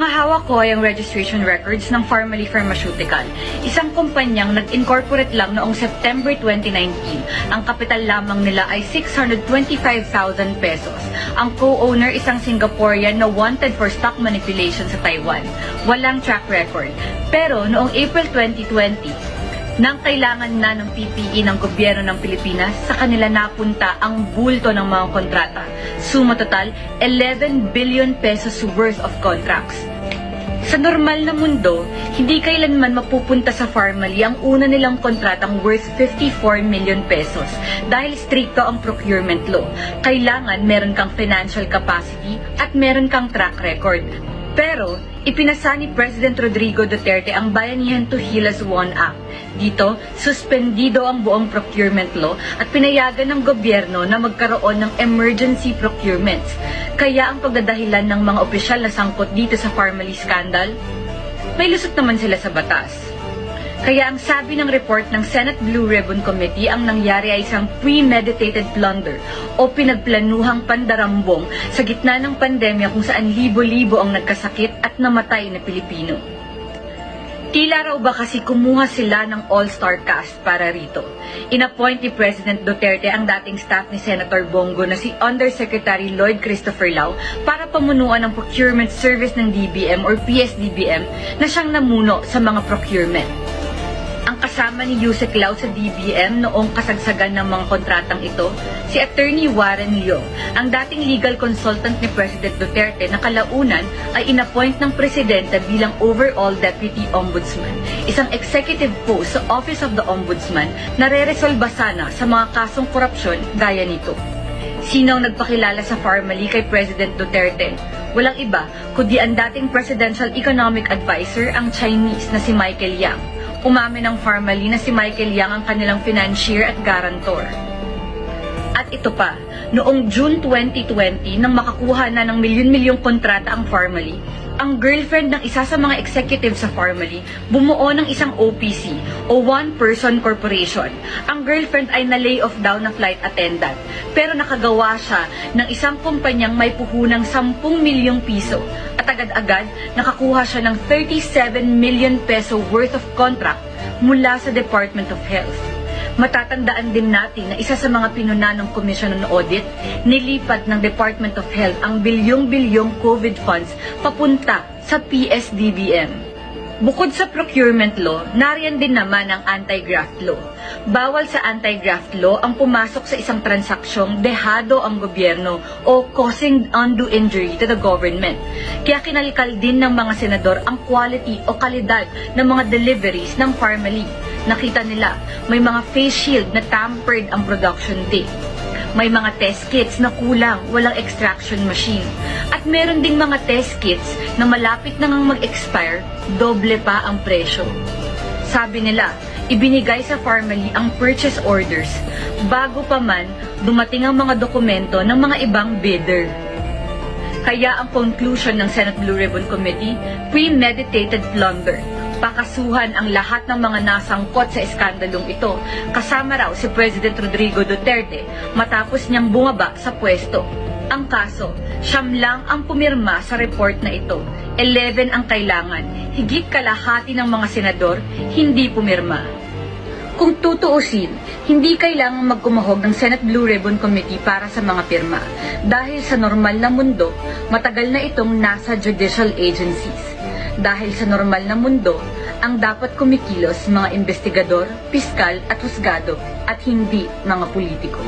mga hawak ko ay ang registration records ng Pharmally Pharmaceutical, isang kumpanyang nag-incorporate lang noong September 2019. Ang kapital lamang nila ay 625,000 pesos. Ang co-owner isang Singaporean na wanted for stock manipulation sa Taiwan. Walang track record. Pero noong April 2020, nang kailangan na ng PPE ng gobyerno ng Pilipinas, sa kanila napunta ang bulto ng mga kontrata. Suma total, 11 billion pesos worth of contracts. Sa normal na mundo, hindi kailanman mapupunta sa Pharmally ang una nilang kontratang worth 54 million pesos dahil stricto ang procurement law. Kailangan meron kang financial capacity at meron kang track record. Pero, ipinasa ni President Rodrigo Duterte ang Bayanihan to Heal as One Act. Dito, suspendido ang buong procurement law at pinayagan ng gobyerno na magkaroon ng emergency procurements. Kaya ang pagdadahilan ng mga opisyal na sangkot dito sa Pharmally scandal, may lusot naman sila sa batas. Kaya ang sabi ng report ng Senate Blue Ribbon Committee, ang nangyari ay isang premeditated plunder o pinagplanuhang pandarambong sa gitna ng pandemya kung saan libo-libo ang nagkasakit at namatay na Pilipino. Tila raw ba kasi kumuha sila ng all-star cast para rito. Inappoint ni President Duterte ang dating staff ni Senator Bongo na si Undersecretary Lloyd Christopher Lau para pamunuan ang procurement service ng DBM or PSDBM na siyang namuno sa mga procurement. Ang kasama ni Yusek Lau sa DBM noong kasagsagan ng mga kontratang ito, si Attorney Warren Leo, ang dating legal consultant ni President Duterte na kalaunan ay inappoint ng Presidente bilang Overall Deputy Ombudsman, isang executive post sa Office of the Ombudsman na re-resolba sana sa mga kasong korupsyon gaya nito. Sino ang nagpakilala sa Pharmally kay President Duterte? Walang iba kundi ang dating Presidential Economic Advisor, ang Chinese na si Michael Yang. Umamin ng Pharmally na si Michael Yang ang kanilang financier at guarantor. At ito pa, noong June 2020, nang makakuha na ng milyon-milyong kontrata ang Pharmally, ang girlfriend ng isa sa mga executive sa Pharmally bumuo ng isang OPC o one-person corporation. Ang girlfriend ay na-lay off daw na flight attendant, pero nakagawa siya ng isang kumpanyang may puhunang 10 milyong piso at agad-agad nakakuha siya ng 37 million peso worth of contract mula sa Department of Health. Matatandaan din natin na isa sa mga pinuna ng Commission on Audit, nilipat ng Department of Health ang bilyong-bilyong COVID funds papunta sa PSDBM. Bukod sa procurement law, nariyan din naman ang anti-graft law. Bawal sa anti-graft law ang pumasok sa isang transaksyong dehado ang gobyerno o causing undue injury to the government. Kaya kinalikal din ng mga senador ang quality o kalidad ng mga deliveries ng Pharmally. Nakita nila, may mga face shield na tampered ang production date. May mga test kits na kulang, walang extraction machine. At meron ding mga test kits na malapit na ngang mag-expire, doble pa ang presyo. Sabi nila, ibinigay sa Pharmally ang purchase orders bago pa man dumating ang mga dokumento ng mga ibang bidder. Kaya ang conclusion ng Senate Blue Ribbon Committee, premeditated plunder. Pakasuhan ang lahat ng mga nasangkot sa iskandalong ito, kasama raw si President Rodrigo Duterte matapos niyang bumaba sa pwesto. Ang kaso, siyam lang ang pumirma sa report na ito. 11 ang kailangan. Higit kalahati ng mga senador hindi pumirma. Kung tutuusin, hindi kailangang magkumahog ng Senate Blue Ribbon Committee para sa mga pirma. Dahil sa normal na mundo, matagal na itong nasa judicial agencies. Dahil sa normal na mundo, ang dapat kumikilos mga investigador, piskal at husgado at hindi mga politiko.